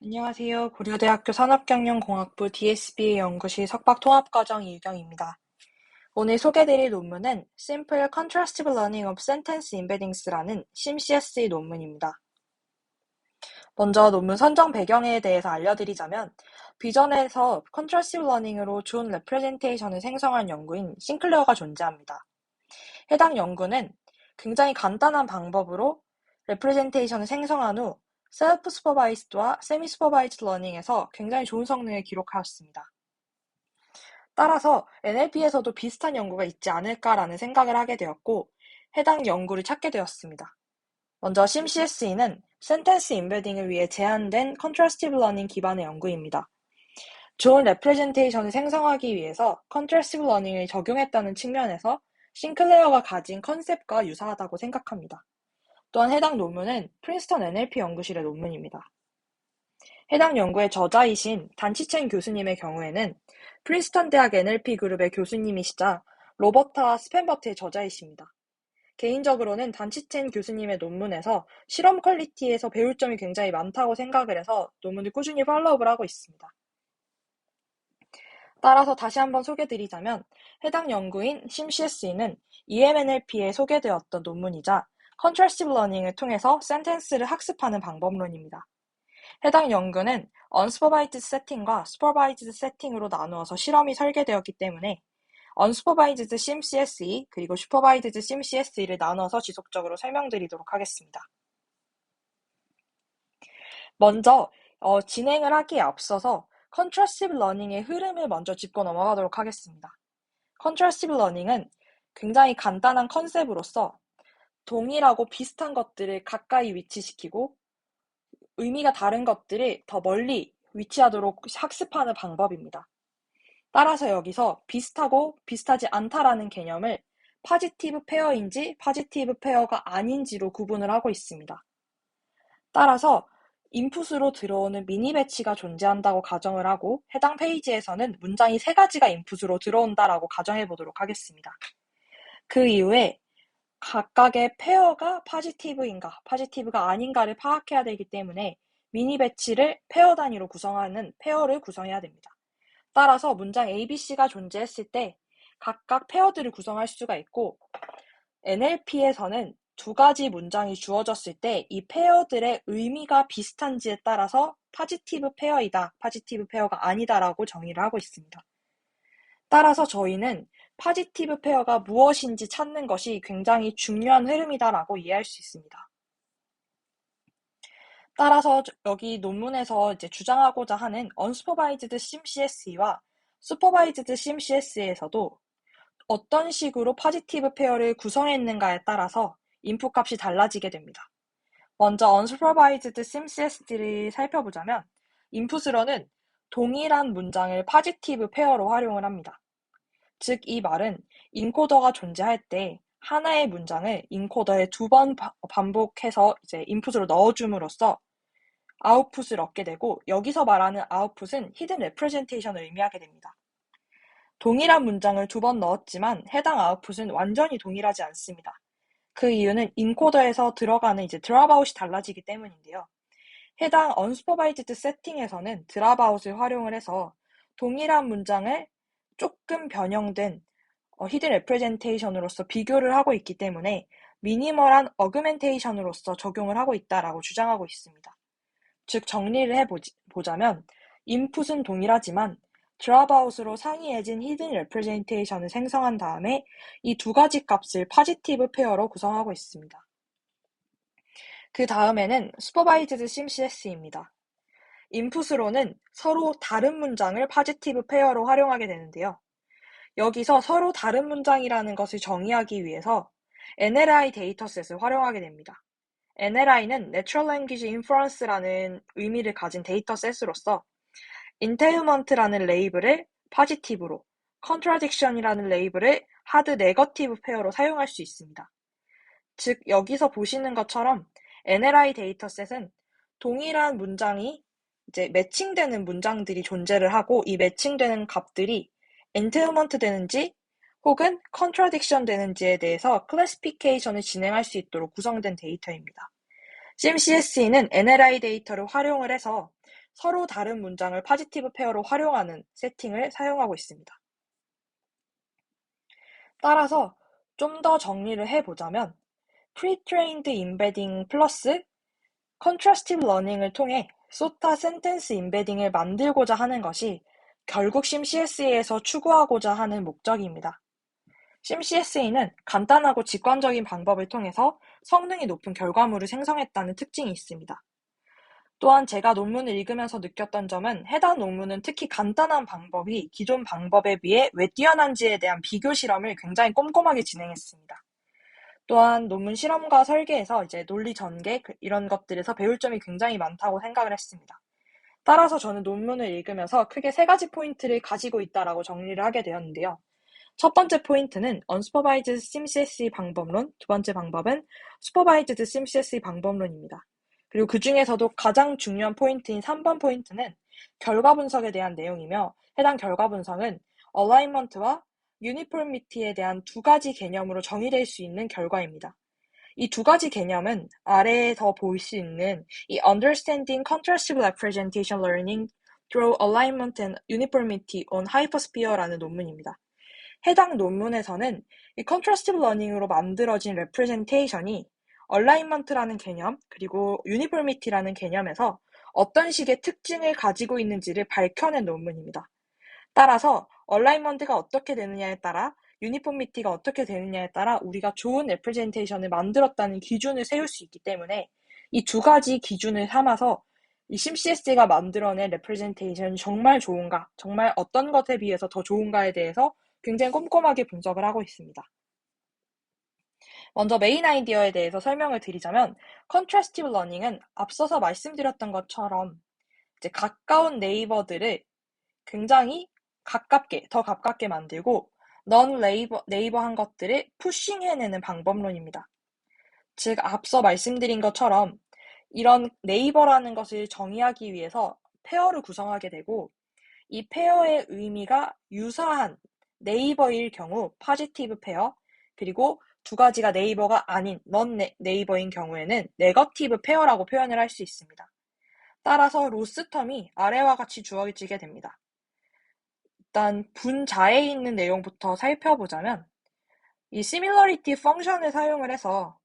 안녕하세요. 고려대학교 산업경영공학부 DSBA 연구실 석박통합과정 이유경입니다. 오늘 소개드릴 논문은 Simple Contrastive Learning of Sentence Embeddings라는 심CSE 논문입니다. 먼저 논문 선정 배경에 대해서 알려드리자면 비전에서 Contrastive Learning으로 좋은 레프레젠테이션을 생성한 연구인 싱클레어가 존재합니다. 해당 연구는 굉장히 간단한 방법으로 레프레젠테이션을 생성한 후 셀프 슈퍼바이즈드와 세미 슈퍼바이즈드 러닝에서 굉장히 좋은 성능을 기록하였습니다. 따라서 NLP에서도 비슷한 연구가 있지 않을까라는 생각을 하게 되었고 해당 연구를 찾게 되었습니다. 먼저 심CSE는 센텐스 임베딩을 위해 제한된 컨트라스티브 러닝 기반의 연구입니다. 좋은 레프레젠테이션을 생성하기 위해서 컨트라스티브 러닝을 적용했다는 측면에서 싱클레어가 가진 컨셉과 유사하다고 생각합니다. 또한 해당 논문은 프린스턴 NLP 연구실의 논문입니다. 해당 연구의 저자이신 단치첸 교수님의 경우에는 프린스턴 대학 NLP 그룹의 교수님이시자 로버타 스펜버트의 저자이십니다. 개인적으로는 단치첸 교수님의 논문에서 실험 퀄리티에서 배울 점이 굉장히 많다고 생각을 해서 논문을 꾸준히 팔로우를 하고 있습니다. 따라서 다시 한번 소개드리자면 해당 연구인 심CSE는 EMNLP에 소개되었던 논문이자 컨트라스티브 러닝을 통해서 센텐스를 학습하는 방법론입니다. 해당 연구는 언슈퍼바이즈드 세팅과 슈퍼바이즈드 세팅으로 나누어서 실험이 설계되었기 때문에 언슈퍼바이즈드 심CSE 그리고 슈퍼바이즈드 심CSE를 나눠서 지속적으로 설명드리도록 하겠습니다. 먼저 진행을 하기에 앞서서 컨트라스티브 러닝의 흐름을 먼저 짚고 넘어가도록 하겠습니다. 컨트라스티브 러닝은 굉장히 간단한 컨셉으로서 동일하고 비슷한 것들을 가까이 위치시키고 의미가 다른 것들을 더 멀리 위치하도록 학습하는 방법입니다. 따라서 여기서 비슷하고 비슷하지 않다라는 개념을 파지티브 페어인지 파지티브 페어가 아닌지로 구분을 하고 있습니다. 따라서 인풋으로 들어오는 미니 배치가 존재한다고 가정을 하고 해당 페이지에서는 문장이 3가지가 인풋으로 들어온다라고 가정해 보도록 하겠습니다. 그 이후에 각각의 페어가 파지티브인가 파지티브가 아닌가를 파악해야 되기 때문에 미니 배치를 페어 단위로 구성하는 페어를 구성해야 됩니다. 따라서 문장 ABC가 존재했을 때 각각 페어들을 구성할 수가 있고 NLP에서는 2가지 문장이 주어졌을 때 이 페어들의 의미가 비슷한지에 따라서 파지티브 페어이다, 파지티브 페어가 아니다라고 정의를 하고 있습니다. 따라서 저희는 파지티브 페어가 무엇인지 찾는 것이 굉장히 중요한 흐름이다라고 이해할 수 있습니다. 따라서 여기 논문에서 이제 주장하고자 하는 unsupervised 심CSE와 supervised 심CSE에서도 어떤 식으로 파지티브 페어를 구성했는가에 따라서 인풋 값이 달라지게 됩니다. 먼저 unsupervised 심CSE를 살펴보자면 인풋으로는 동일한 문장을 파지티브 페어로 활용을 합니다. 즉, 이 말은 인코더가 존재할 때 하나의 문장을 인코더에 2번 반복해서 이제 인풋으로 넣어줌으로써 아웃풋을 얻게 되고 여기서 말하는 아웃풋은 히든 레프레젠테이션을 의미하게 됩니다. 동일한 문장을 2번 넣었지만 해당 아웃풋은 완전히 동일하지 않습니다. 그 이유는 인코더에서 들어가는 이제 드랍아웃이 달라지기 때문인데요. 해당 unsupervised 세팅에서는 드랍아웃을 활용을 해서 동일한 문장을 조금 변형된 히든 레프레젠테이션으로서 비교를 하고 있기 때문에 미니멀한 어그멘테이션으로서 적용을 하고 있다라고 주장하고 있습니다. 즉 정리를 해보자면 인풋은 동일하지만 드랍아웃으로 상이해진 히든 레프레젠테이션을 생성한 다음에 이 2가지 값을 파지티브 페어로 구성하고 있습니다. 그 다음에는 슈퍼바이즈드 심CSE입니다. 인풋으로는 서로 다른 문장을 파지티브 페어로 활용하게 되는데요. 여기서 서로 다른 문장이라는 것을 정의하기 위해서 NLI 데이터셋을 활용하게 됩니다. NLI는 Natural Language Inference라는 의미를 가진 데이터셋으로서 entailment라는 레이블을 파지티브로, contradiction이라는 레이블을 hard negative 페어로 사용할 수 있습니다. 즉, 여기서 보시는 것처럼 NLI 데이터셋은 동일한 문장이 이제 매칭되는 문장들이 존재를 하고 이 매칭되는 값들이 entailment 되는지 혹은 contradiction 되는지에 대해서 클래시피케이션을 진행할 수 있도록 구성된 데이터입니다. 심CSE는 NLI 데이터를 활용을 해서 서로 다른 문장을 파지티브 페어로 활용하는 세팅을 사용하고 있습니다. 따라서 좀 더 정리를 해보자면 Pre-trained embedding 플러스 Contrastive learning을 통해 SOTA 센텐스 임베딩을 만들고자 하는 것이 결국 심CSE에서 추구하고자 하는 목적입니다. 심CSE는 간단하고 직관적인 방법을 통해서 성능이 높은 결과물을 생성했다는 특징이 있습니다. 또한 제가 논문을 읽으면서 느꼈던 점은 해당 논문은 특히 간단한 방법이 기존 방법에 비해 왜 뛰어난지에 대한 비교 실험을 굉장히 꼼꼼하게 진행했습니다. 또한 논문 실험과 설계에서 이제 논리 전개 이런 것들에서 배울 점이 굉장히 많다고 생각을 했습니다. 따라서 저는 논문을 읽으면서 크게 세 가지 포인트를 가지고 있다라고 정리를 하게 되었는데요. 첫 번째 포인트는 Unsupervised SimCSE 방법론, 두 번째 방법은 Supervised SimCSE 방법론입니다. 그리고 그 중에서도 가장 중요한 포인트인 3번 포인트는 결과 분석에 대한 내용이며 해당 결과 분석은 Alignment와 Uniformity에 대한 두 가지 개념으로 정의될 수 있는 결과입니다. 이 두 가지 개념은 아래에서 볼 수 있는 이 Understanding Contrastive Representation Learning Through Alignment and Uniformity on Hypersphere라는 논문입니다. 해당 논문에서는 이 Contrastive Learning으로 만들어진 레프레젠테이션이 Alignment라는 개념 그리고 Uniformity라는 개념에서 어떤 식의 특징을 가지고 있는지를 밝혀낸 논문입니다. 따라서 Alignment가 어떻게 되느냐에 따라 유니폼미티가 어떻게 되느냐에 따라 우리가 좋은 레프레젠테이션을 만들었다는 기준을 세울 수 있기 때문에 이 두 가지 기준을 삼아서 이 심CSE가 만들어낸 레프레젠테이션이 정말 좋은가, 정말 어떤 것에 비해서 더 좋은가에 대해서 굉장히 꼼꼼하게 분석을 하고 있습니다. 먼저 메인 아이디어에 대해서 설명을 드리자면 Contrastive Learning은 앞서서 말씀드렸던 것처럼 이제 가까운 네이버들을 굉장히 더 가깝게 만들고 네이버한 것들을 푸싱해내는 방법론입니다. 즉 앞서 말씀드린 것처럼 이런 네이버라는 것을 정의하기 위해서 페어를 구성하게 되고 이 페어의 의미가 유사한 네이버일 경우 포지티브 페어 그리고 두 가지가 네이버가 아닌 넌 네이버인 경우에는 네거티브 페어라고 표현을 할 수 있습니다. 따라서 로스 텀이 아래와 같이 주어지게 됩니다. 일단 분자에 있는 내용부터 살펴보자면 이 similarity 펑션을 사용을 해서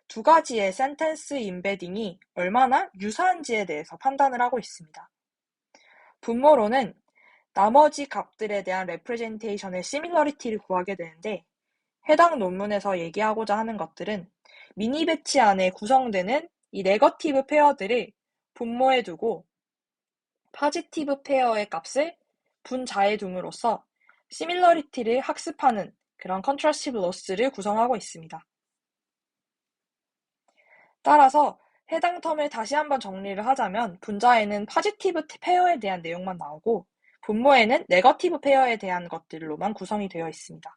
두 가지의 센텐스 임베딩이 얼마나 유사한지에 대해서 판단을 하고 있습니다. 분모로는 나머지 값들에 대한 레프레젠테이션의 similarity를 구하게 되는데 해당 논문에서 얘기하고자 하는 것들은 미니 배치 안에 구성되는 이 네거티브 페어들을 분모에 두고 포지티브 페어의 값을 분자에 둠으로써 시밀러리티를 학습하는 그런 컨트라스티브 로스를 구성하고 있습니다. 따라서 해당 텀을 다시 한번 정리를 하자면 분자에는 포지티브 페어에 대한 내용만 나오고 분모에는 네거티브 페어에 대한 것들로만 구성이 되어 있습니다.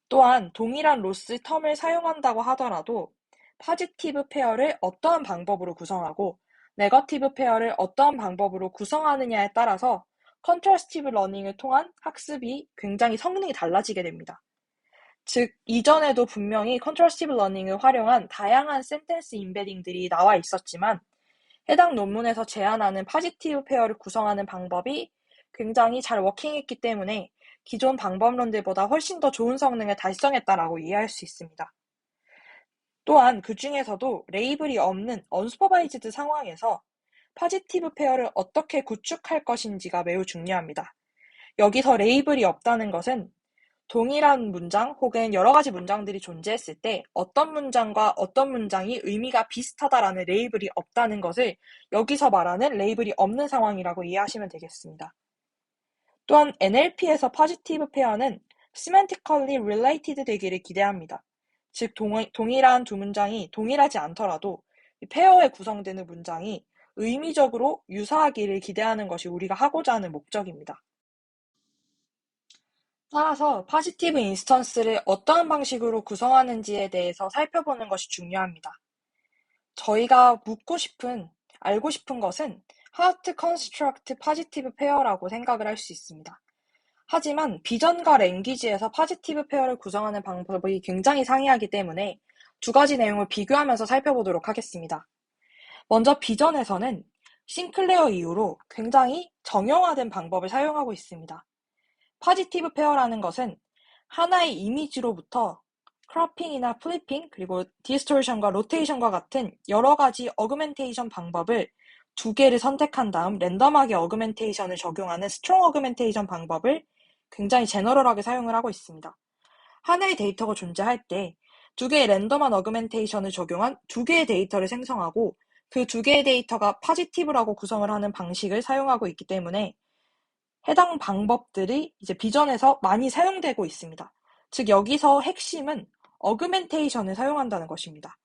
또한 동일한 로스 텀을 사용한다고 하더라도 포지티브 페어를 어떠한 방법으로 구성하고 네거티브 페어를 어떠한 방법으로 구성하느냐에 따라서 컨트라스티브 러닝을 통한 학습이 굉장히 성능이 달라지게 됩니다. 즉, 이전에도 분명히 컨트라스티브 러닝을 활용한 다양한 센텐스 임베딩들이 나와 있었지만 해당 논문에서 제안하는 포지티브 페어를 구성하는 방법이 굉장히 잘 워킹했기 때문에 기존 방법론들보다 훨씬 더 좋은 성능을 달성했다라고 이해할 수 있습니다. 또한 그 중에서도 레이블이 없는 언슈퍼바이즈드 상황에서 포지티브 페어를 어떻게 구축할 것인지가 매우 중요합니다. 여기서 레이블이 없다는 것은 동일한 문장 혹은 여러 가지 문장들이 존재했을 때 어떤 문장과 어떤 문장이 의미가 비슷하다라는 레이블이 없다는 것을 여기서 말하는 레이블이 없는 상황이라고 이해하시면 되겠습니다. 또한 NLP에서 포지티브 페어는 semantically related 되기를 기대합니다. 즉 동일한 두 문장이 동일하지 않더라도 페어에 구성되는 문장이 의미적으로 유사하기를 기대하는 것이 우리가 하고자 하는 목적입니다. 따라서 포지티브 인스턴스를 어떠한 방식으로 구성하는지에 대해서 살펴보는 것이 중요합니다. 저희가 알고 싶은 것은 how to construct positive pair라고 생각을 할 수 있습니다. 하지만 비전과 랭귀지에서 포지티브 페어를 구성하는 방법이 굉장히 상이하기 때문에 두 가지 내용을 비교하면서 살펴보도록 하겠습니다. 먼저 비전에서는 싱클레어 이후로 굉장히 정형화된 방법을 사용하고 있습니다. 파지티브 페어라는 것은 하나의 이미지로부터 크로핑이나 플리핑, 그리고 디스토션과 로테이션과 같은 여러 가지 어그멘테이션 방법을 두 개를 선택한 다음 랜덤하게 어그멘테이션을 적용하는 스트롱 어그멘테이션 방법을 굉장히 제너럴하게 사용을 하고 있습니다. 하나의 데이터가 존재할 때 두 개의 랜덤한 어그멘테이션을 적용한 두 개의 데이터를 생성하고 그 두 개의 데이터가 파지티브라고 구성을 하는 방식을 사용하고 있기 때문에 해당 방법들이 이제 비전에서 많이 사용되고 있습니다. 즉 여기서 핵심은 어그멘테이션을 사용한다는 것입니다.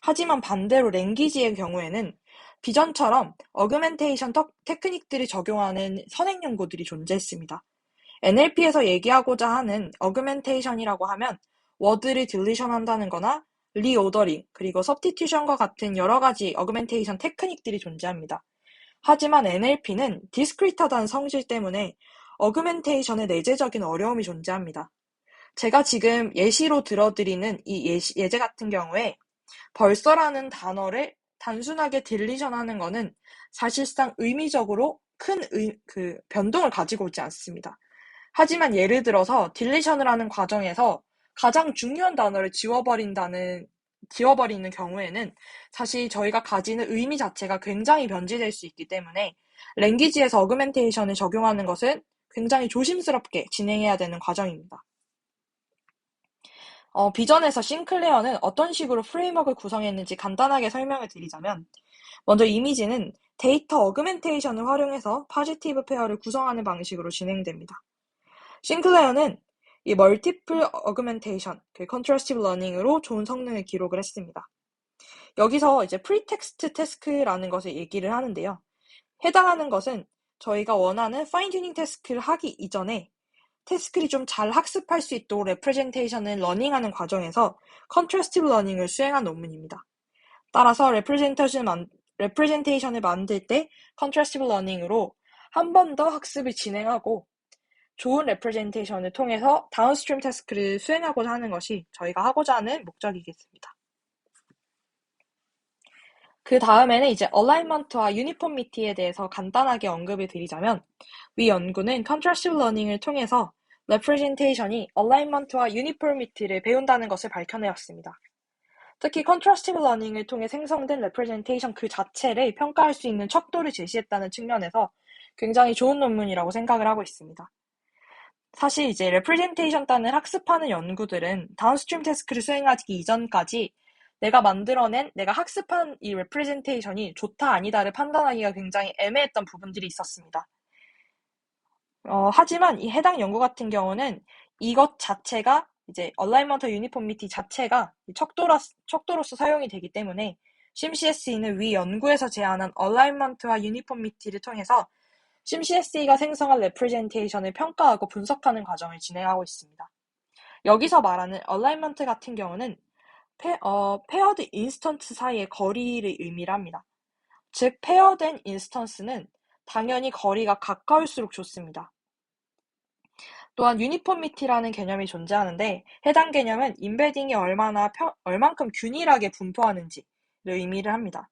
하지만 반대로 랭귀지의 경우에는 비전처럼 어그멘테이션 테크닉들을 적용하는 선행 연구들이 존재했습니다. NLP에서 얘기하고자 하는 어그멘테이션이라고 하면 워드를 딜리션 한다는 거나 리오더링, 그리고 서브티튜션과 같은 여러 가지 어그멘테이션 테크닉들이 존재합니다. 하지만 NLP는 디스크리트하다는 성질 때문에 어그멘테이션의 내재적인 어려움이 존재합니다. 제가 지금 예시로 들어드리는 이 예제 같은 경우에 벌써라는 단어를 단순하게 딜리션하는 것은 사실상 의미적으로 큰 변동을 가지고 오지 않습니다. 하지만 예를 들어서 딜리션을 하는 과정에서 가장 중요한 단어를 지워버리는 경우에는 사실 저희가 가지는 의미 자체가 굉장히 변질될 수 있기 때문에 랭귀지에서 어그멘테이션을 적용하는 것은 굉장히 조심스럽게 진행해야 되는 과정입니다. 비전에서 싱클레어는 어떤 식으로 프레임워크를 구성했는지 간단하게 설명을 드리자면, 먼저 이미지는 데이터 어그멘테이션을 활용해서 파지티브 페어를 구성하는 방식으로 진행됩니다. 싱클레어는 이 멀티플 어그멘테이션, 그 컨트라스티브 러닝으로 좋은 성능을 기록을 했습니다. 여기서 이제 프리텍스트 태스크라는 것을 얘기를 하는데요. 해당하는 것은 저희가 원하는 파인 튜닝 태스크를 하기 이전에 태스크를 좀 잘 학습할 수 있도록 레프레젠테이션을 러닝하는 과정에서 컨트라스티브 러닝을 수행한 논문입니다. 따라서 레프레젠테이션을 만들 때 컨트라스티브 러닝으로 한 번 더 학습을 진행하고 좋은 레프레젠테이션을 통해서 다운스트림 태스크를 수행하고자 하는 것이 저희가 하고자 하는 목적이겠습니다. 그 다음에는 이제 얼라이먼트와 유니폼미티에 대해서 간단하게 언급을 드리자면, 위 연구는 컨트라스티브 러닝을 통해서 레프레젠테이션이 얼라이먼트와 유니폼미티를 배운다는 것을 밝혀내었습니다. 특히 컨트라스티브 러닝을 통해 생성된 레프레젠테이션 그 자체를 평가할 수 있는 척도를 제시했다는 측면에서 굉장히 좋은 논문이라고 생각을 하고 있습니다. 사실 이제 레프레젠테이션 단을 학습하는 연구들은 다운스트림 태스크를 수행하기 이전까지 내가 학습한 이 레프레젠테이션이 좋다 아니다를 판단하기가 굉장히 애매했던 부분들이 있었습니다. 하지만 이 해당 연구 같은 경우는 이것 자체가 이제 얼라이먼트 유니폼미티 자체가 척도로서 사용이 되기 때문에 심CSE는 위 연구에서 제안한 얼라이먼트와 유니폼미티를 통해서 심CSE가 생성한 레프레젠테이션을 평가하고 분석하는 과정을 진행하고 있습니다. 여기서 말하는 얼라이먼트 같은 경우는 페어드 인스턴스 사이의 거리를 의미를 합니다. 즉, 페어된 인스턴스는 당연히 거리가 가까울수록 좋습니다. 또한 유니폼미티라는 개념이 존재하는데 해당 개념은 임베딩이 얼만큼 균일하게 분포하는지를 의미를 합니다.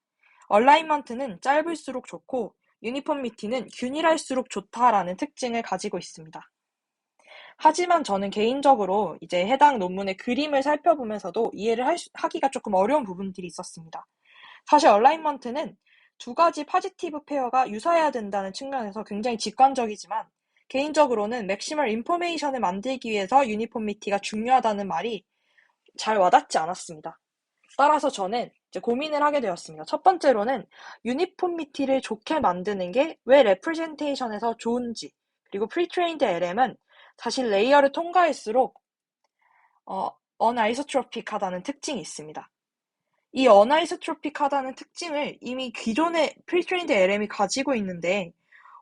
얼라이먼트는 짧을수록 좋고 유니폼미티는 균일할수록 좋다라는 특징을 가지고 있습니다. 하지만 저는 개인적으로 이제 해당 논문의 그림을 살펴보면서도 이해를 하기가 조금 어려운 부분들이 있었습니다. 사실 얼라이먼트는 두 가지 파지티브 페어가 유사해야 된다는 측면에서 굉장히 직관적이지만 개인적으로는 맥시멀 인포메이션을 만들기 위해서 유니폼미티가 중요하다는 말이 잘 와닿지 않았습니다. 따라서 저는 이제 고민을 하게 되었습니다. 첫 번째로는 유니폼미티를 좋게 만드는 게 왜 레프레젠테이션에서 좋은지, 그리고 프리트레인드 LM은 사실 레이어를 통과할수록 어나이소트로픽하다는 특징이 있습니다. 이 어나이소트로픽하다는 특징을 이미 기존의 프리트레인드 LM이 가지고 있는데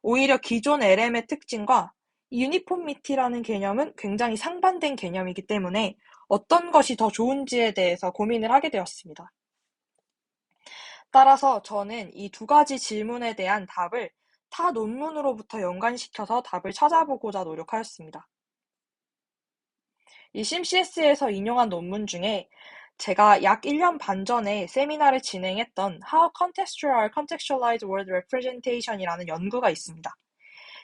오히려 기존 LM의 특징과 유니폼미티라는 개념은 굉장히 상반된 개념이기 때문에 어떤 것이 더 좋은지에 대해서 고민을 하게 되었습니다. 따라서 저는 이 두 가지 질문에 대한 답을 타 논문으로부터 연관시켜서 답을 찾아보고자 노력하였습니다. 이 심CS에서 인용한 논문 중에 제가 약 1년 반 전에 세미나를 진행했던 How Contextualized Word Representation이라는 연구가 있습니다.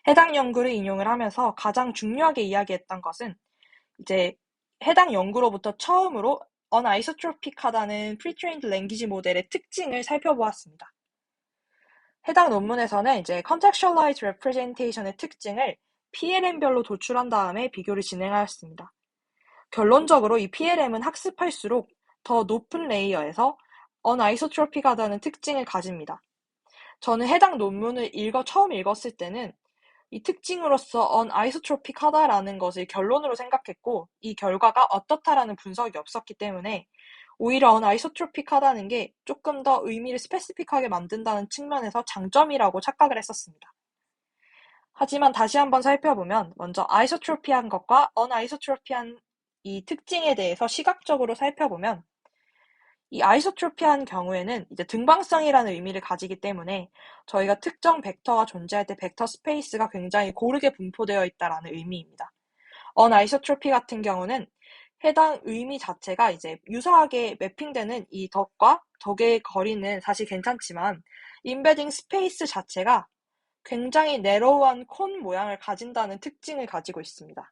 해당 연구를 인용을 하면서 가장 중요하게 이야기했던 것은 이제 해당 연구로부터 처음으로 어나이소트로픽하다는 프리트레인드 랭귀지 모델의 특징을 살펴보았습니다. 해당 논문에서는 이제 Contextualized Representation의 특징을 PLM별로 도출한 다음에 비교를 진행하였습니다. 결론적으로 이 PLM은 학습할수록 더 높은 레이어에서 어나이소트로픽하다는 특징을 가집니다. 저는 해당 논문을 처음 읽었을 때는 이 특징으로서 어나이소트로픽하다라는 것을 결론으로 생각했고 이 결과가 어떻다라는 분석이 없었기 때문에 오히려 어나이소트로픽하다는 게 조금 더 의미를 스페시픽하게 만든다는 측면에서 장점이라고 착각을 했었습니다. 하지만 다시 한번 살펴보면 먼저 아이소트로피한 것과 어나이소트로피한 이 특징에 대해서 시각적으로 살펴보면 이 아이소트로피한 경우에는 이제 등방성이라는 의미를 가지기 때문에 저희가 특정 벡터가 존재할 때 벡터 스페이스가 굉장히 고르게 분포되어 있다라는 의미입니다. 어나이소트로피 같은 경우는 해당 의미 자체가 이제 유사하게 매핑되는 이 덕과 덕의 거리는 사실 괜찮지만 인베딩 스페이스 자체가 굉장히 내로우한 콘 모양을 가진다는 특징을 가지고 있습니다.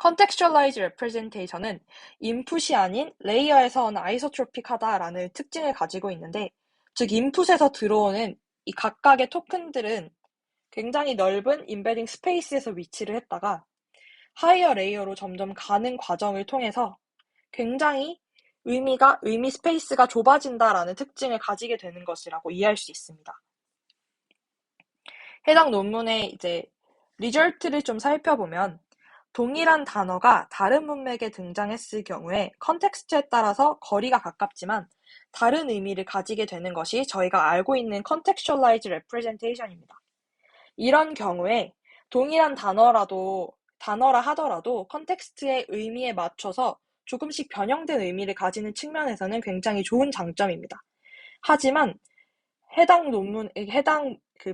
Contextualized Representation은 인풋이 아닌 레이어에서 아이소트로픽하다라는 특징을 가지고 있는데, 즉 인풋에서 들어오는 이 각각의 토큰들은 굉장히 넓은 인베딩 스페이스에서 위치를 했다가 하이어 레이어로 점점 가는 과정을 통해서 굉장히 의미 스페이스가 좁아진다라는 특징을 가지게 되는 것이라고 이해할 수 있습니다. 해당 논문의 이제 리절트를 좀 살펴보면 동일한 단어가 다른 문맥에 등장했을 경우에 컨텍스트에 따라서 거리가 가깝지만 다른 의미를 가지게 되는 것이 저희가 알고 있는 Contextualized Representation입니다. 이런 경우에 동일한 단어라 하더라도 컨텍스트의 의미에 맞춰서 조금씩 변형된 의미를 가지는 측면에서는 굉장히 좋은 장점입니다. 하지만 해당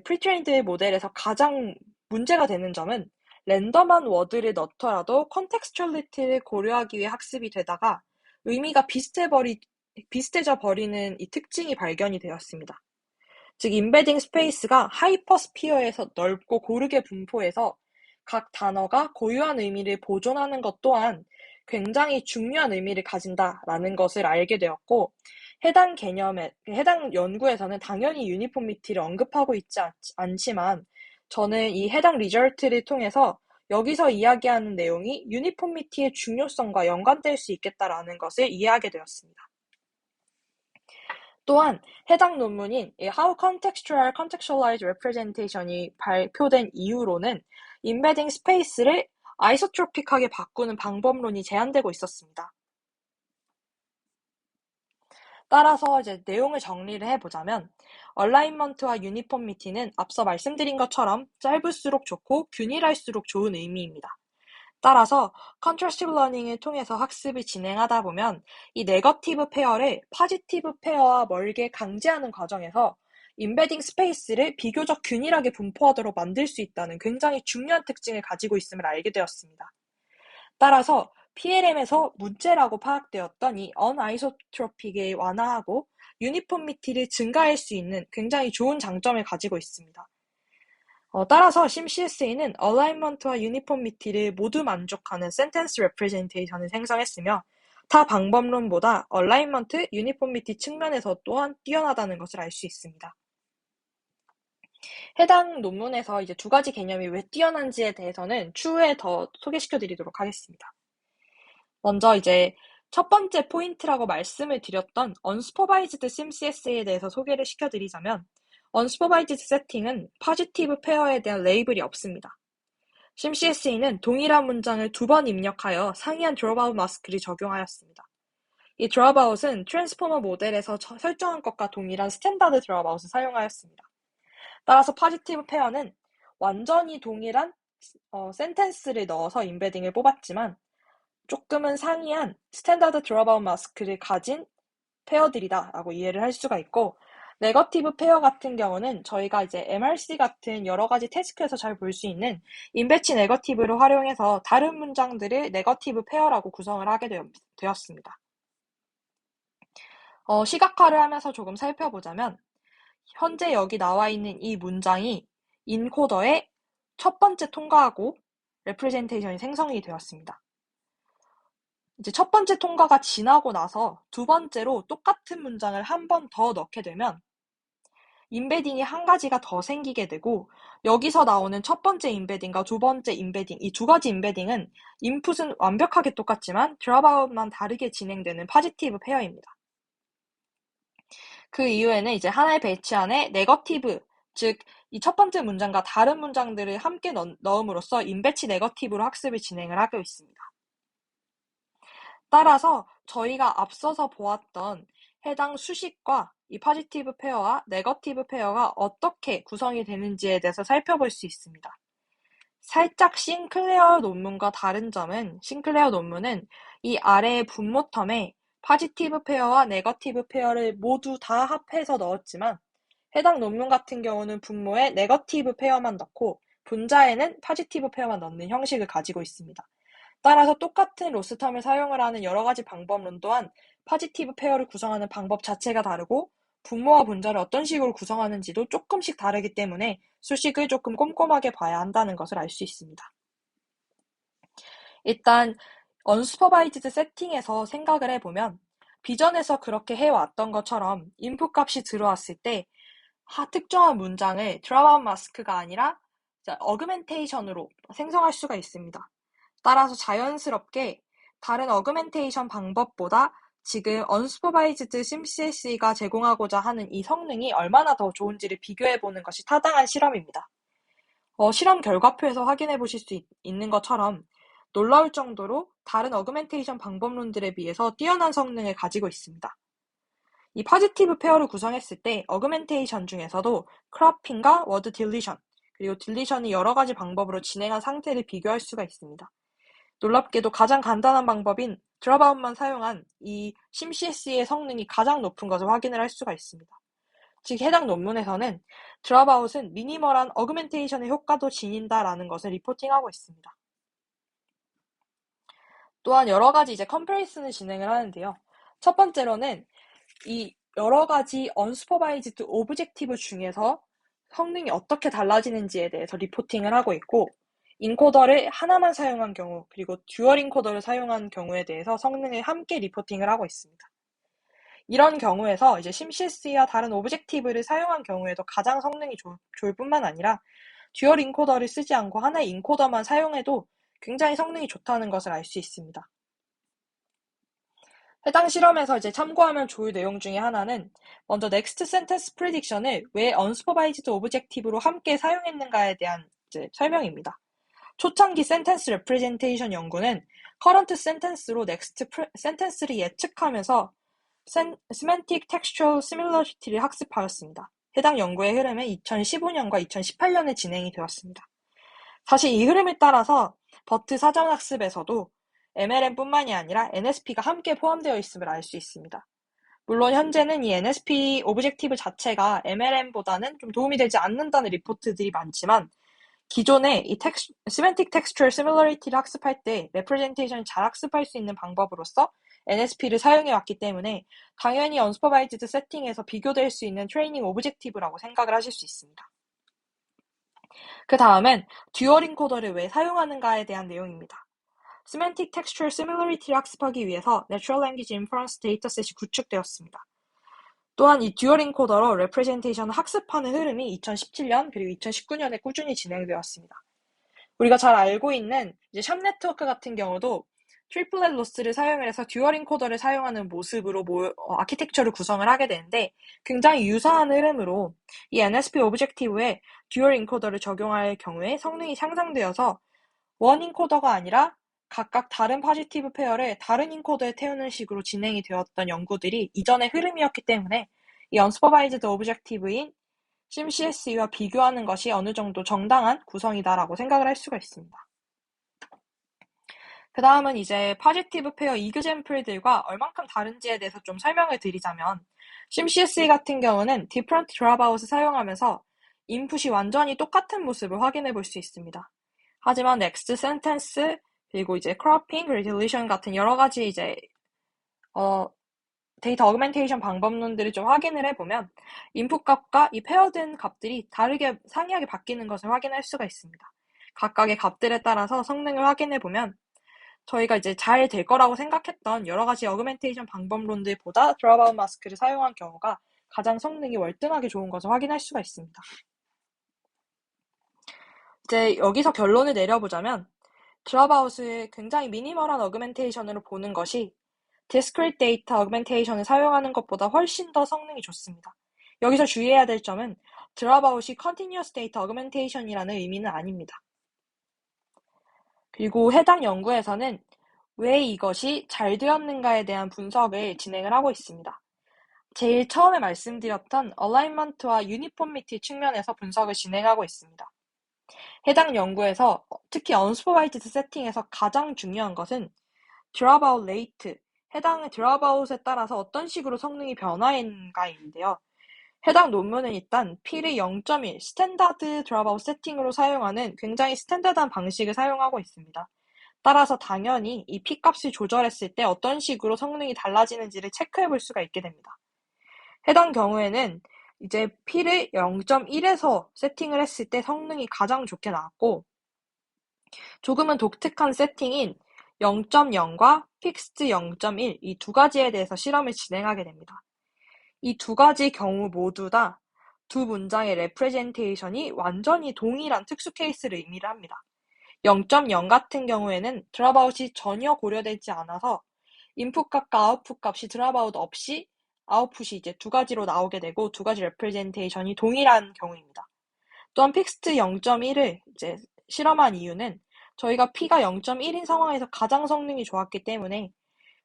프리트레인드 모델에서 가장 문제가 되는 점은 랜덤한 워드를 넣더라도 컨텍스츄얼리티를 고려하기 위해 학습이 되다가 의미가 비슷해져 버리는 이 특징이 발견이 되었습니다. 즉 인베딩 스페이스가 하이퍼스피어에서 넓고 고르게 분포해서 각 단어가 고유한 의미를 보존하는 것 또한 굉장히 중요한 의미를 가진다라는 것을 알게 되었고, 해당 연구에서는 당연히 유니폼미티를 언급하고 있지 않지만 저는 이 해당 리절트를 통해서 여기서 이야기하는 내용이 유니폼미티의 중요성과 연관될 수 있겠다라는 것을 이해하게 되었습니다. 또한 해당 논문인 How Contextualized Representation이 발표된 이후로는 인베딩 스페이스를 아이소트로픽하게 바꾸는 방법론이 제안되고 있었습니다. 따라서 이제 내용을 정리를 해보자면 얼라인먼트와 유니폼미티는 앞서 말씀드린 것처럼 짧을수록 좋고 균일할수록 좋은 의미입니다. 따라서 컨트라스티브 러닝을 통해서 학습을 진행하다 보면 이 네거티브 페어를 파지티브 페어와 멀게 강제하는 과정에서 인베딩 스페이스를 비교적 균일하게 분포하도록 만들 수 있다는 굉장히 중요한 특징을 가지고 있음을 알게 되었습니다. 따라서 PLM에서 문제라고 파악되었던 이 어나이소트로픽을 완화하고 유니폼미티를 증가할 수 있는 굉장히 좋은 장점을 가지고 있습니다. 따라서 심CSA는 얼라인먼트와 유니폼미티를 모두 만족하는 센텐스 레프레젠테이션을 생성했으며 타 방법론보다 얼라인먼트, 유니폼미티 측면에서 또한 뛰어나다는 것을 알 수 있습니다. 해당 논문에서 이제 두 가지 개념이 왜 뛰어난지에 대해서는 추후에 더 소개시켜 드리도록 하겠습니다. 먼저 이제 첫 번째 포인트라고 말씀을 드렸던 Unsupervised SimCSA에 대해서 소개를 시켜드리자면 Unsupervised 세팅은 포지티브 페어에 대한 레이블이 없습니다. SimCSA는 동일한 문장을 2번 입력하여 상이한 드롭아웃 마스크를 적용하였습니다. 이 드롭아웃은 트랜스포머 모델에서 설정한 것과 동일한 스탠다드 드롭아웃을 사용하였습니다. 따라서 포지티브 페어는 완전히 동일한 센텐스를 넣어서 인베딩을 뽑았지만 조금은 상이한 스탠다드 드롭아웃 마스크를 가진 페어들이다 라고 이해를 할 수가 있고, 네거티브 페어 같은 경우는 저희가 이제 MRC 같은 여러 가지 태스크에서 잘 볼 수 있는 인배치 네거티브를 활용해서 다른 문장들을 네거티브 페어라고 구성을 하게 되었습니다. 시각화를 하면서 조금 살펴보자면 현재 여기 나와 있는 이 문장이 인코더의 첫 번째 통과하고 레프레젠테이션이 생성이 되었습니다. 이제 첫 번째 통과가 지나고 나서 두 번째로 똑같은 문장을 한 번 더 넣게 되면 임베딩이 한 가지가 더 생기게 되고 여기서 나오는 첫 번째 임베딩과 두 번째 임베딩, 이 두 가지 임베딩은 인풋은 완벽하게 똑같지만 드랍아웃만 다르게 진행되는 파지티브 페어입니다. 그 이후에는 이제 하나의 배치 안에 네거티브, 즉 이 첫 번째 문장과 다른 문장들을 함께 넣음으로써 인배치 네거티브로 학습을 진행을 하고 있습니다. 따라서 저희가 앞서서 보았던 해당 수식과 이 포지티브 페어와 네거티브 페어가 어떻게 구성이 되는지에 대해서 살펴볼 수 있습니다. 살짝 싱클레어 논문과 다른 점은 싱클레어 논문은 이 아래의 분모 텀에 포지티브 페어와 네거티브 페어를 모두 다 합해서 넣었지만 해당 논문 같은 경우는 분모에 네거티브 페어만 넣고 분자에는 포지티브 페어만 넣는 형식을 가지고 있습니다. 따라서 똑같은 로스텀을 사용을 하는 여러 가지 방법론 또한 포지티브 페어를 구성하는 방법 자체가 다르고 분모와 분자를 어떤 식으로 구성하는지도 조금씩 다르기 때문에 수식을 조금 꼼꼼하게 봐야 한다는 것을 알 수 있습니다. 일단 언슈퍼바이즈드 세팅에서 생각을 해보면 비전에서 그렇게 해왔던 것처럼 인풋 값이 들어왔을 때 특정한 문장을 드랍아웃 마스크가 아니라 어그멘테이션으로 생성할 수가 있습니다. 따라서 자연스럽게 다른 어그멘테이션 방법보다 지금 언슈퍼바이즈드 심CSE가 제공하고자 하는 이 성능이 얼마나 더 좋은지를 비교해보는 것이 타당한 실험입니다. 실험 결과표에서 확인해 보실 수 있는 것처럼 놀라울 정도로 다른 어그멘테이션 방법론들에 비해서 뛰어난 성능을 가지고 있습니다. 이 포지티브 페어를 구성했을 때 어그멘테이션 중에서도 크로핑과 워드 딜리션, 그리고 딜리션이 여러 가지 방법으로 진행한 상태를 비교할 수가 있습니다. 놀랍게도 가장 간단한 방법인 드랍아웃만 사용한 이 심CSE의 성능이 가장 높은 것을 확인을 할 수가 있습니다. 즉 해당 논문에서는 드랍아웃은 미니멀한 어그멘테이션의 효과도 지닌다라는 것을 리포팅하고 있습니다. 또한 여러 가지 이제 컴패리슨을 진행을 하는데요. 첫 번째로는 이 여러 가지 언슈퍼바이즈드 오브젝티브 중에서 성능이 어떻게 달라지는지에 대해서 리포팅을 하고 있고 인코더를 하나만 사용한 경우 그리고 듀얼 인코더를 사용한 경우에 대해서 성능을 함께 리포팅을 하고 있습니다. 이런 경우에서 이제 심CSE와 다른 오브젝티브를 사용한 경우에도 가장 성능이 좋을 뿐만 아니라 듀얼 인코더를 쓰지 않고 하나의 인코더만 사용해도 굉장히 성능이 좋다는 것을 알 수 있습니다. 해당 실험에서 이제 참고하면 좋을 내용 중에 하나는 먼저 넥스트 센텐스 프리딕션을 왜 언슈퍼바이즈드 오브젝티브로 함께 사용했는가에 대한 이제 설명입니다. 초창기 센텐스 레프레젠테이션 연구는 커런트 센텐스로 넥스트 센텐스를 예측하면서 세멘틱 텍스처럴 시뮬러리티를 학습하였습니다. 해당 연구의 흐름은 2015년과 2018년에 진행이 되었습니다. 사실 이 흐름에 따라서 버트 사전학습에서도 MLM뿐만이 아니라 NSP가 함께 포함되어 있음을 알 수 있습니다. 물론 현재는 이 NSP 오브젝티브 자체가 MLM보다는 좀 도움이 되지 않는다는 리포트들이 많지만 기존에 이 Semantic Textual Similarity를 학습할 때 레프레젠테이션을 잘 학습할 수 있는 방법으로서 NSP를 사용해왔기 때문에 당연히 언슈퍼바이즈드 세팅에서 비교될 수 있는 트레이닝 오브젝티브라고 생각을 하실 수 있습니다. 그 다음은 듀얼 인코더를 왜 사용하는가에 대한 내용입니다. Semantic Textual Similarity를 학습하기 위해서 Natural Language Inference 데이터셋이 구축되었습니다. 또한 이 듀얼 인코더로 레프레젠테이션을 학습하는 흐름이 2017년 그리고 2019년에 꾸준히 진행되었습니다. 우리가 잘 알고 있는 이제 샵 네트워크 같은 경우도 트리플렛 로스를 사용을 해서 듀얼 인코더를 사용하는 모습으로 아키텍처를 구성을 하게 되는데 굉장히 유사한 흐름으로 이 NSP 오브젝티브에 듀얼 인코더를 적용할 경우에 성능이 향상되어서 원 인코더가 아니라 각각 다른 포지티브 페어를 다른 인코더에 태우는 식으로 진행이 되었던 연구들이 이전의 흐름이었기 때문에 이 언슈퍼바이즈드 오브젝티브인 심CSE와 비교하는 것이 어느 정도 정당한 구성이다라고 생각을 할 수가 있습니다. 그 다음은 이제 포지티브 페어 이그젬플들과 얼만큼 다른지에 대해서 좀 설명을 드리자면 심CSE 같은 경우는 different dropout을 사용하면서 인풋이 완전히 똑같은 모습을 확인해 볼 수 있습니다. 하지만 next sentence 그리고 이제 cropping 그리고 deletion 같은 여러 가지 이제 데이터 어그멘테이션 방법론들을 좀 확인을 해보면 인풋 값과 이 페어된 값들이 다르게 상이하게 바뀌는 것을 확인할 수가 있습니다. 각각의 값들에 따라서 성능을 확인해보면 저희가 이제 잘 될 거라고 생각했던 여러 가지 어그멘테이션 방법론들보다 드랍아웃 마스크를 사용한 경우가 가장 성능이 월등하게 좋은 것을 확인할 수가 있습니다. 이제 여기서 결론을 내려보자면 드랍아웃을 굉장히 미니멀한 어그멘테이션으로 보는 것이 디스크리트 데이터 어그멘테이션을 사용하는 것보다 훨씬 더 성능이 좋습니다. 여기서 주의해야 될 점은 드랍아웃이 컨티뉴어스 데이터 어그멘테이션이라는 의미는 아닙니다. 그리고 해당 연구에서는 왜 이것이 잘 되었는가에 대한 분석을 진행을 하고 있습니다. 제일 처음에 말씀드렸던 얼라인먼트와 유니폼미티 측면에서 분석을 진행하고 있습니다. 해당 연구에서 특히 언슈퍼바이즈드 세팅에서 가장 중요한 것은 드랍아웃 레이트, 해당 드랍아웃에 따라서 어떤 식으로 성능이 변화했는가인데요. 해당 논문은 일단 P를 0.1 스탠다드 드랍아웃 세팅으로 사용하는 굉장히 스탠다드한 방식을 사용하고 있습니다. 따라서 당연히 이 P 값을 조절했을 때 어떤 식으로 성능이 달라지는지를 체크해 볼 수가 있게 됩니다. 해당 경우에는 이제 P를 0.1에서 세팅을 했을 때 성능이 가장 좋게 나왔고, 조금은 독특한 세팅인 0.0과 픽스드 0.1 이 두 가지에 대해서 실험을 진행하게 됩니다. 이 두 가지 경우 모두 다 두 문장의 레프레젠테이션이 완전히 동일한 특수 케이스를 의미를 합니다. 0.0 같은 경우에는 드랍아웃이 전혀 고려되지 않아서 인풋 값과 아웃풋 값이 드랍아웃 없이 아웃풋이 이제 두 가지로 나오게 되고 두 가지 레프레젠테이션이 동일한 경우입니다. 또한 픽스트 0.1을 이제 실험한 이유는 저희가 P가 0.1인 상황에서 가장 성능이 좋았기 때문에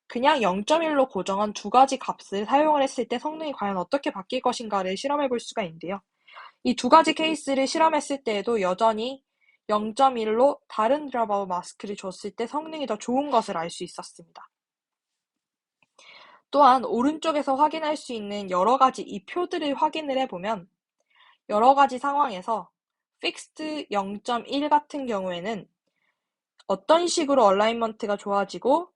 그냥 0.1로 고정한 두 가지 값을 사용을 했을 때 성능이 과연 어떻게 바뀔 것인가를 실험해 볼 수가 있는데요. 이 두 가지 케이스를 실험했을 때에도 여전히 0.1로 다른 드랍아웃 마스크를 줬을 때 성능이 더 좋은 것을 알 수 있었습니다. 또한 오른쪽에서 확인할 수 있는 여러 가지 이 표들을 확인을 해보면 여러 가지 상황에서 픽스드 0.1 같은 경우에는 어떤 식으로 얼라인먼트가 좋아지고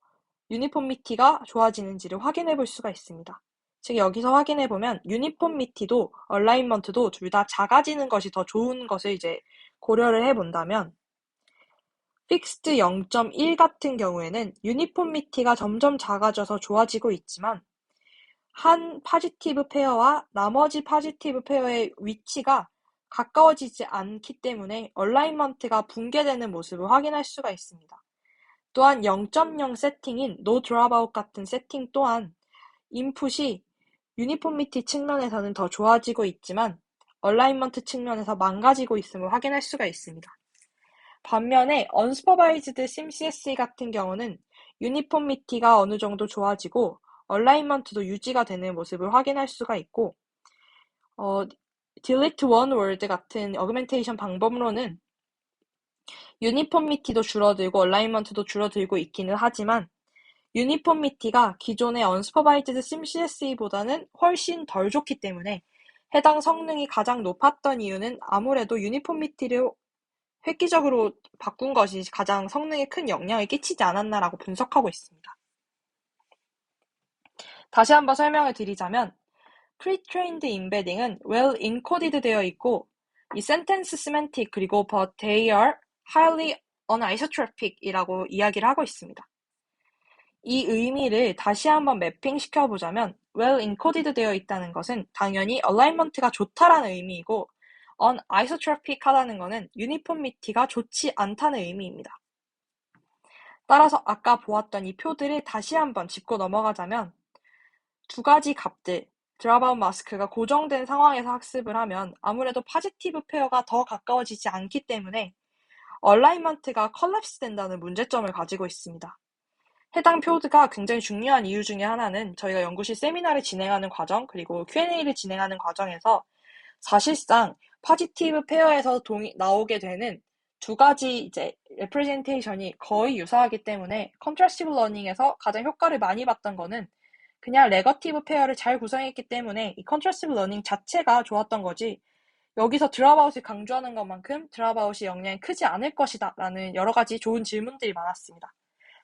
유니폼미티가 좋아지는지를 확인해 볼 수가 있습니다. 즉 여기서 확인해 보면 유니폼미티도 얼라인먼트도 둘 다 작아지는 것이 더 좋은 것을 이제 고려를 해 본다면 픽스드 0.1 같은 경우에는 유니폼미티가 점점 작아져서 좋아지고 있지만 한 파지티브 페어와 나머지 파지티브 페어의 위치가 가까워지지 않기 때문에 얼라인먼트가 붕괴되는 모습을 확인할 수가 있습니다. 또한 0.0 세팅인 No Dropout 같은 세팅 또한 인풋이 유니폼미티 측면에서는 더 좋아지고 있지만 얼라인먼트 측면에서 망가지고 있음을 확인할 수가 있습니다. 반면에 Unsupervised SimCSE 같은 경우는 유니폼미티가 어느 정도 좋아지고 얼라인먼트도 유지가 되는 모습을 확인할 수가 있고 Delete One Word 같은 어그멘테이션 방법로는 유니폼미티도 줄어들고 얼라인먼트도 줄어들고 있기는 하지만 유니폼미티가 기존의 언슈퍼바이즈드 SimCSE보다는 훨씬 덜 좋기 때문에 해당 성능이 가장 높았던 이유는 아무래도 유니폼미티를 획기적으로 바꾼 것이 가장 성능에 큰 영향을 끼치지 않았나라고 분석하고 있습니다. 다시 한번 설명을 드리자면 Pre-trained embedding은 well encoded 되어 있고 이 sentence semantic 그리고 but they are highly anisotropic 이라고 이야기를 하고 있습니다. 이 의미를 다시 한번 매핑 시켜보자면 well encoded 되어 있다는 것은 당연히 alignment가 좋다라는 의미이고 anisotropic 하다는 것은 유니폼미티가 좋지 않다는 의미입니다. 따라서 아까 보았던 이 표들을 다시 한번 짚고 넘어가자면 두 가지 값들 드랍아웃 마스크가 고정된 상황에서 학습을 하면 아무래도 파지티브 페어가 더 가까워지지 않기 때문에 얼라인먼트가 컬랩스 된다는 문제점을 가지고 있습니다. 해당 표가 굉장히 중요한 이유 중에 하나는 저희가 연구실 세미나를 진행하는 과정 그리고 Q&A를 진행하는 과정에서 사실상 파지티브 페어에서 나오게 되는 두 가지 이제 레프레젠테이션이 거의 유사하기 때문에 컨트라스티브 러닝에서 가장 효과를 많이 봤던 거는 그냥 네거티브 페어를 잘 구성했기 때문에 이 컨트라스티브 러닝 자체가 좋았던 거지 여기서 드랍아웃을 강조하는 것만큼 드랍아웃이 영향이 크지 않을 것이다 라는 여러 가지 좋은 질문들이 많았습니다.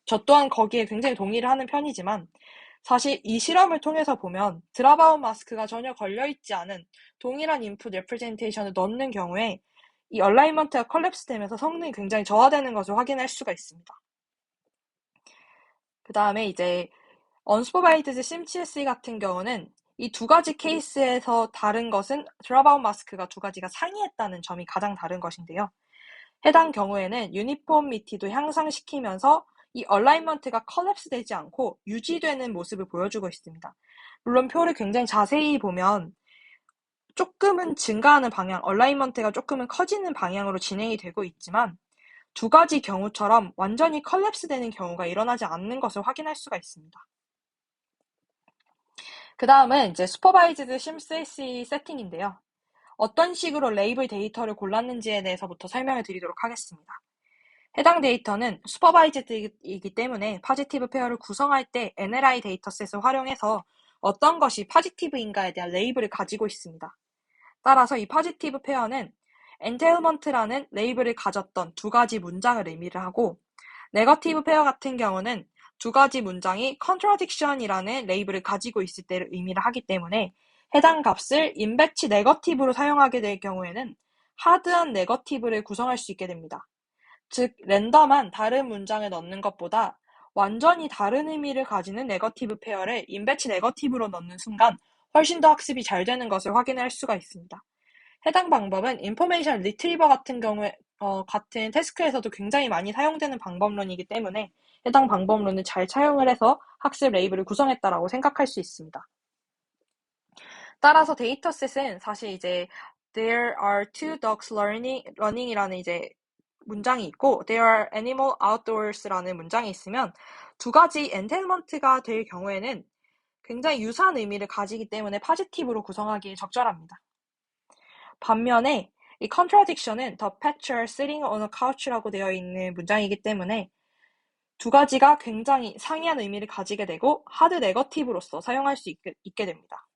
저 또한 거기에 굉장히 동의를 하는 편이지만 사실 이 실험을 통해서 보면 드랍아웃 마스크가 전혀 걸려있지 않은 동일한 인풋 레프레젠테이션을 넣는 경우에 이 얼라이먼트가 컬랩스 되면서 성능이 굉장히 저하되는 것을 확인할 수가 있습니다. 그 다음에 이제 언슈퍼바이즈드 심CSE 같은 경우는 이 두 가지 케이스에서 다른 것은 드랍아웃 마스크가 두 가지가 상이했다는 점이 가장 다른 것인데요. 해당 경우에는 유니폼미티도 향상시키면서 이 얼라이먼트가 컬랩스 되지 않고 유지되는 모습을 보여주고 있습니다. 물론 표를 굉장히 자세히 보면 조금은 증가하는 방향, 얼라이먼트가 조금은 커지는 방향으로 진행이 되고 있지만 두 가지 경우처럼 완전히 컬랩스 되는 경우가 일어나지 않는 것을 확인할 수가 있습니다. 그 다음은 이제 슈퍼바이즈드 심CSE 세팅인데요. 어떤 식으로 레이블 데이터를 골랐는지에 대해서부터 설명을 드리도록 하겠습니다. 해당 데이터는 슈퍼바이즈드이기 때문에 파지티브 페어를 구성할 때 NLI 데이터셋을 활용해서 어떤 것이 파지티브인가에 대한 레이블을 가지고 있습니다. 따라서 이 파지티브 페어는 엔테일먼트라는 레이블을 가졌던 두 가지 문장을 의미를 하고 네거티브 페어 같은 경우는 두 가지 문장이 contradiction이라는 레이블을 가지고 있을 때를 의미를 하기 때문에 해당 값을 인배치 네거티브로 사용하게 될 경우에는 하드한 네거티브를 구성할 수 있게 됩니다. 즉, 랜덤한 다른 문장을 넣는 것보다 완전히 다른 의미를 가지는 네거티브 페어를 인배치 네거티브로 넣는 순간 훨씬 더 학습이 잘 되는 것을 확인할 수가 있습니다. 해당 방법은 인포메이션 리트리버 같은 경우에 같은 태스크에서도 굉장히 많이 사용되는 방법론이기 때문에 해당 방법론을 잘 차용을 해서 학습 레이블을 구성했다라고 생각할 수 있습니다. 따라서 데이터셋은 사실 이제 There are two dogs running이라는 이제 문장이 있고 There are animal outdoors라는 문장이 있으면 두 가지 엔테일먼트가 될 경우에는 굉장히 유사한 의미를 가지기 때문에 파지티브로 구성하기에 적절합니다. 반면에 이 contradiction은 The picture sitting on a couch라고 되어 있는 문장이기 때문에 두 가지가 굉장히 상이한 의미를 가지게 되고 하드 네거티브로서 사용할 수 있게 됩니다.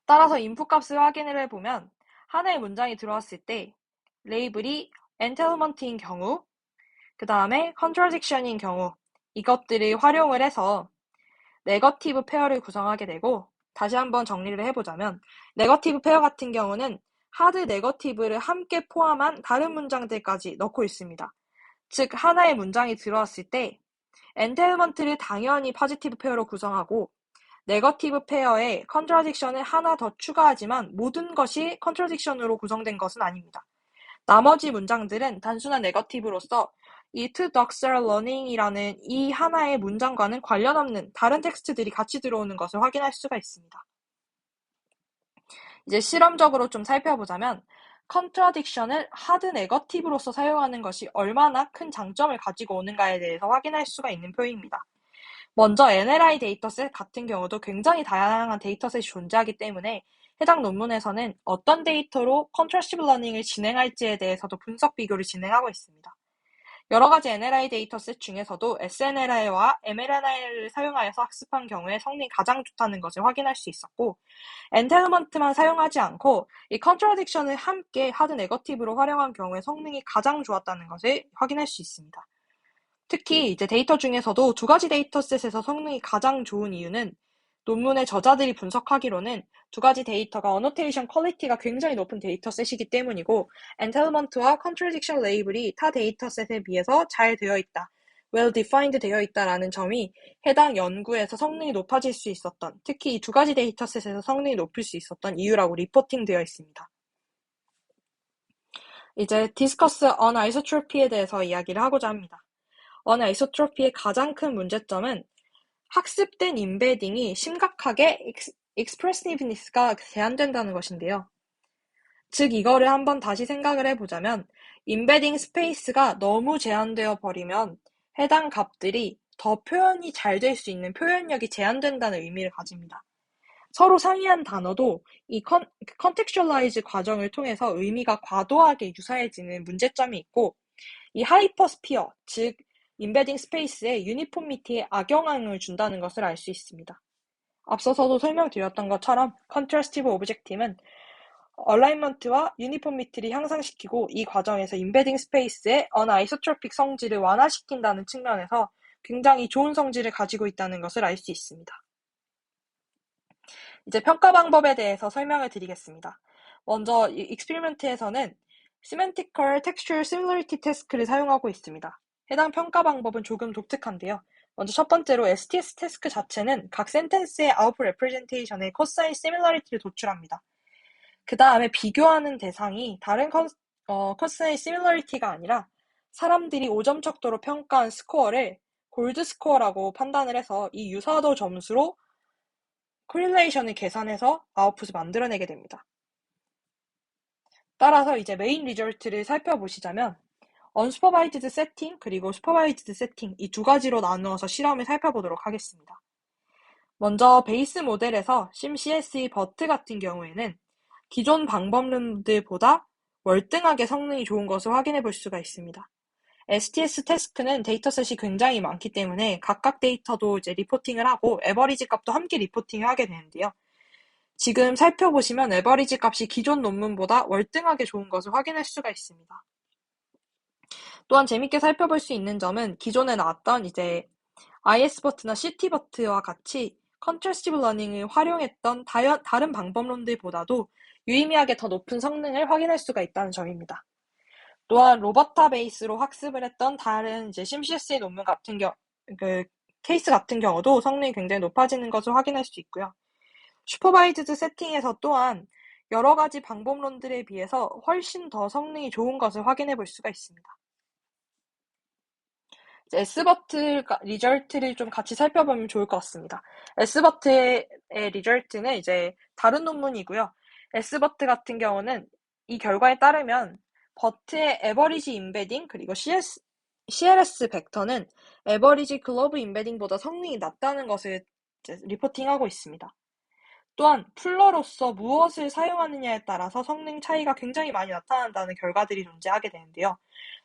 따라서 인풋 값을 확인을 해보면 하나의 문장이 들어왔을 때 레이블이 엔테일먼트인 경우, 그 다음에 contradiction인 경우 이것들을 활용을 해서 네거티브 페어를 구성하게 되고 다시 한번 정리를 해보자면 네거티브 페어 같은 경우는 하드 네거티브를 함께 포함한 다른 문장들까지 넣고 있습니다. 즉 하나의 문장이 들어왔을 때 엔테일먼트를 당연히 파지티브 페어로 구성하고 네거티브 페어에 컨트라딕션을 하나 더 추가하지만 모든 것이 컨트라딕션으로 구성된 것은 아닙니다. 나머지 문장들은 단순한 네거티브로서 이 two dogs are running이라는 이 하나의 문장과는 관련 없는 다른 텍스트들이 같이 들어오는 것을 확인할 수가 있습니다. 이제 실험적으로 좀 살펴보자면 contradiction을 하드 네거티브로서 사용하는 것이 얼마나 큰 장점을 가지고 오는가에 대해서 확인할 수가 있는 표입니다. 먼저 NLI 데이터셋 같은 경우도 굉장히 다양한 데이터셋이 존재하기 때문에 해당 논문에서는 어떤 데이터로 컨트라스티브 러닝을 진행할지에 대해서도 분석 비교를 진행하고 있습니다. 여러 가지 NLI 데이터셋 중에서도 SNLI와 MLNI를 사용하여서 학습한 경우에 성능이 가장 좋다는 것을 확인할 수 있었고 엔테일먼트만 사용하지 않고 이 컨트라딕션을 함께 하드 네거티브로 활용한 경우에 성능이 가장 좋았다는 것을 확인할 수 있습니다. 특히 이제 데이터 중에서도 두 가지 데이터셋에서 성능이 가장 좋은 이유는 논문의 저자들이 분석하기로는 두 가지 데이터가 어노테이션 퀄리티가 굉장히 높은 데이터셋이기 때문이고 엔테일먼트와 컨트라딕션 레이블이 타 데이터셋에 비해서 잘 되어 있다, well defined 되어 있다라는 점이 해당 연구에서 성능이 높아질 수 있었던, 특히 이 두 가지 데이터셋에서 성능이 높을 수 있었던 이유라고 리포팅 되어 있습니다. 이제 디스커스 어나이소트로피에 대해서 이야기를 하고자 합니다. 어나이소트로피의 가장 큰 문제점은 학습된 임베딩이 심각하게 익스프레시브니스가 제한된다는 것인데요. 즉 이거를 한번 다시 생각을 해보자면 임베딩 스페이스가 너무 제한되어 버리면 해당 값들이 더 표현이 잘 될 수 있는 표현력이 제한된다는 의미를 가집니다. 서로 상이한 단어도 이 컨텍스츄얼라이즈 과정을 통해서 의미가 과도하게 유사해지는 문제점이 있고 이 하이퍼스피어, 즉 임베딩 스페이스에 유니폼미티에 악영향을 준다는 것을 알 수 있습니다. 앞서서도 설명드렸던 것처럼 컨트라스티브 오브젝티브는 얼라이먼트와 유니폼미티를 향상시키고 이 과정에서 임베딩 스페이스의 어나이소트로픽 성질을 완화시킨다는 측면에서 굉장히 좋은 성질을 가지고 있다는 것을 알 수 있습니다. 이제 평가 방법에 대해서 설명을 드리겠습니다. 먼저 이 익스피리먼트에서는 Semantical Textual Similarity Task를 사용하고 있습니다. 해당 평가 방법은 조금 독특한데요. 먼저 첫 번째로 STS 태스크 자체는 각 센텐스의 아웃풋 레프레젠테이션의 코사인 시밀러리티를 도출합니다. 그 다음에 비교하는 대상이 다른 코사인 시밀러리티가 아니라 사람들이 5점 척도로 평가한 스코어를 골드 스코어라고 판단을 해서 이 유사도 점수로 코릴레이션을 계산해서 아웃풋을 만들어내게 됩니다. 따라서 이제 메인 리절트를 살펴보시자면 언슈퍼바이즈드 세팅 그리고 슈퍼바이즈드 세팅 이 두 가지로 나누어서 실험을 살펴보도록 하겠습니다. 먼저 베이스 모델에서 심CSE 버트 같은 경우에는 기존 방법론들보다 월등하게 성능이 좋은 것을 확인해 볼 수가 있습니다. STS 태스크는 데이터셋이 굉장히 많기 때문에 각각 데이터도 이제 리포팅을 하고 에버리지 값도 함께 리포팅을 하게 되는데요. 지금 살펴보시면 에버리지 값이 기존 논문보다 월등하게 좋은 것을 확인할 수가 있습니다. 또한 재밌게 살펴볼 수 있는 점은 기존에 나왔던 이제 IS버트나 CT버트와 같이 컨트라스티브 러닝을 활용했던 다른 방법론들보다도 유의미하게 더 높은 성능을 확인할 수가 있다는 점입니다. 또한 로버타 베이스로 학습을 했던 다른 이제 심CS의 논문 같은 케이스 같은 경우도 성능이 굉장히 높아지는 것을 확인할 수 있고요. 슈퍼바이즈드 세팅에서 또한 여러 가지 방법론들에 비해서 훨씬 더 성능이 좋은 것을 확인해 볼 수가 있습니다. S버트 리절트를 좀 같이 살펴보면 좋을 것 같습니다. S버트의 리절트는 이제 다른 논문이고요. S버트 같은 경우는 이 결과에 따르면 버트의 에버리지 임베딩 그리고 CLS 벡터는 에버리지 글로브 임베딩보다 성능이 낮다는 것을 리포팅하고 있습니다. 또한 풀러로서 무엇을 사용하느냐에 따라서 성능 차이가 굉장히 많이 나타난다는 결과들이 존재하게 되는데요.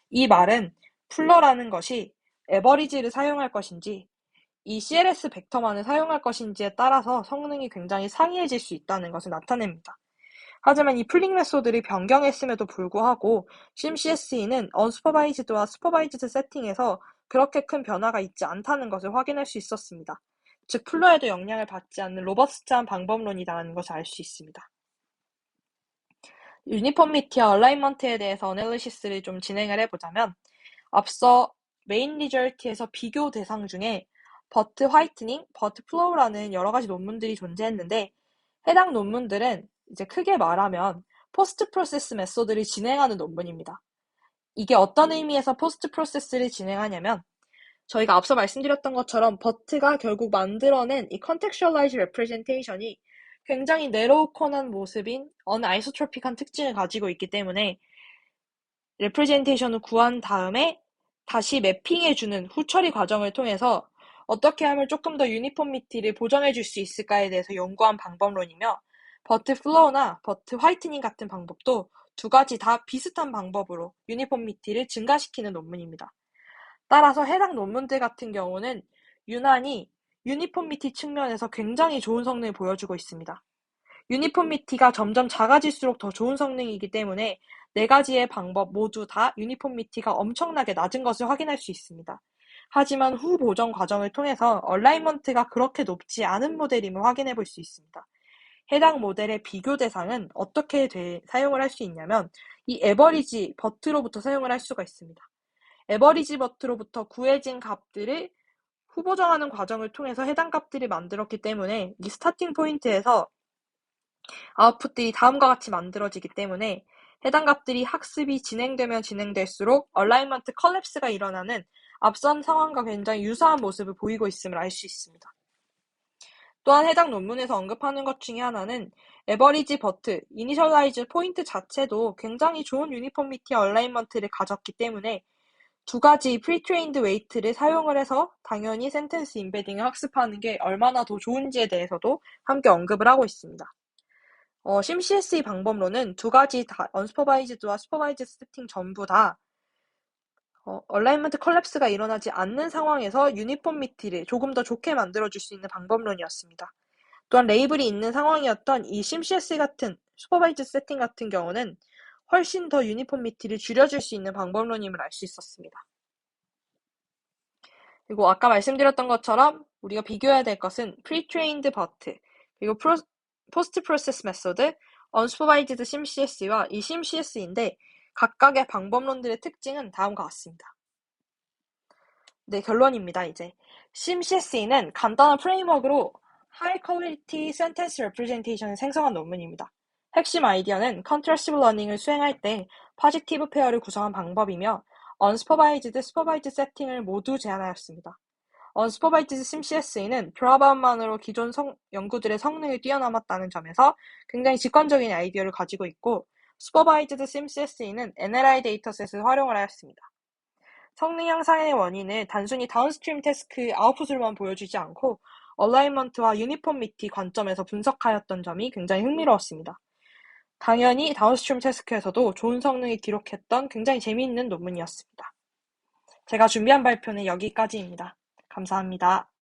이 말은 풀러라는 것이 에버리지를 사용할 것인지 이 CLS 벡터만을 사용할 것인지에 따라서 성능이 굉장히 상이해질 수 있다는 것을 나타냅니다. 하지만 이 풀링 메소드를 변경했음에도 불구하고 심CSE는 언슈퍼바이즈드와 슈퍼바이즈드 세팅에서 그렇게 큰 변화가 있지 않다는 것을 확인할 수 있었습니다. 즉 풀러에도 영향을 받지 않는 로버스트한 방법론이라는 것을 알 수 있습니다. 유니폼미티와 얼라인먼트에 대해서 어널리시스를 좀 진행을 해보자면 앞서 메인 리절트에서 비교 대상 중에 버트 화이트닝, 버트 플로우라는 여러 가지 논문들이 존재했는데 해당 논문들은 이제 크게 말하면 포스트 프로세스 메소드를 진행하는 논문입니다. 이게 어떤 의미에서 포스트 프로세스를 진행하냐면 저희가 앞서 말씀드렸던 것처럼 버트가 결국 만들어낸 이 컨텍슈얼라이즈 레프레젠테이션이 굉장히 네로우컨한 모습인 언아이소트로픽한 특징을 가지고 있기 때문에 레프레젠테이션을 구한 다음에 다시 매핑해주는 후처리 과정을 통해서 어떻게 하면 조금 더 유니폼미티를 보정해줄 수 있을까에 대해서 연구한 방법론이며 버트 플로우나 버트 화이트닝 같은 방법도 두 가지 다 비슷한 방법으로 유니폼미티를 증가시키는 논문입니다. 따라서 해당 논문들 같은 경우는 유난히 유니폼미티 측면에서 굉장히 좋은 성능을 보여주고 있습니다. 유니폼미티가 점점 작아질수록 더 좋은 성능이기 때문에 네 가지의 방법 모두 다 유니폼미티가 엄청나게 낮은 것을 확인할 수 있습니다. 하지만 후 보정 과정을 통해서 얼라이먼트가 그렇게 높지 않은 모델임을 확인해 볼 수 있습니다. 해당 모델의 비교 대상은 어떻게 사용을 할 수 있냐면 이 에버리지 버트로부터 사용을 할 수가 있습니다. 에버리지 버트로부터 구해진 값들을 후보정하는 과정을 통해서 해당 값들을 만들었기 때문에 이 스타팅 포인트에서 아웃풋들이 다음과 같이 만들어지기 때문에 해당 값들이 학습이 진행되면 진행될수록 얼라이먼트 컬랩스가 일어나는 앞선 상황과 굉장히 유사한 모습을 보이고 있음을 알 수 있습니다. 또한 해당 논문에서 언급하는 것 중에 하나는 에버리지 버트, 이니셜라이즈 포인트 자체도 굉장히 좋은 유니폼미티 얼라이먼트를 가졌기 때문에 두 가지 프리트레인드 웨이트를 사용을 해서 당연히 센텐스 임베딩을 학습하는 게 얼마나 더 좋은지에 대해서도 함께 언급을 하고 있습니다. 심CSE 방법론은 두 가지 다 언슈퍼바이즈드와 슈퍼바이즈드 세팅 전부 다 얼라이먼트 컬랩스가 일어나지 않는 상황에서 유니폼미티를 조금 더 좋게 만들어줄 수 있는 방법론이었습니다. 또한 레이블이 있는 상황이었던 이 심CSE 같은 슈퍼바이즈드 세팅 같은 경우는 훨씬 더 유니폼미티를 줄여줄 수 있는 방법론임을 알 수 있었습니다. 그리고 아까 말씀드렸던 것처럼 우리가 비교해야 될 것은 pre-trained but, 그리고 post-process method, unsupervised 심CSE와 이 심CSE인데 각각의 방법론들의 특징은 다음과 같습니다. 네, 결론입니다, 이제. 심CSE는 간단한 프레임워크로 High Quality Sentence Representation을 생성한 논문입니다. 핵심 아이디어는 컨트라스티브 러닝을 수행할 때 포지티브 페어를 구성한 방법이며 unsupervised, supervised 세팅을 모두 제한하였습니다. unsupervised 심CSE는 브라바움만으로 기존 연구들의 성능을 뛰어넘었다는 점에서 굉장히 직관적인 아이디어를 가지고 있고 supervised 심CSE는 NLI 데이터셋을 활용을 하였습니다. 성능 향상의 원인을 단순히 다운스트림 태스크 아웃풋으로만 보여주지 않고 얼라이먼트와 유니폼미티 관점에서 분석하였던 점이 굉장히 흥미로웠습니다. 당연히 다운스트림 태스크에서도 좋은 성능을 기록했던 굉장히 재미있는 논문이었습니다. 제가 준비한 발표는 여기까지입니다. 감사합니다.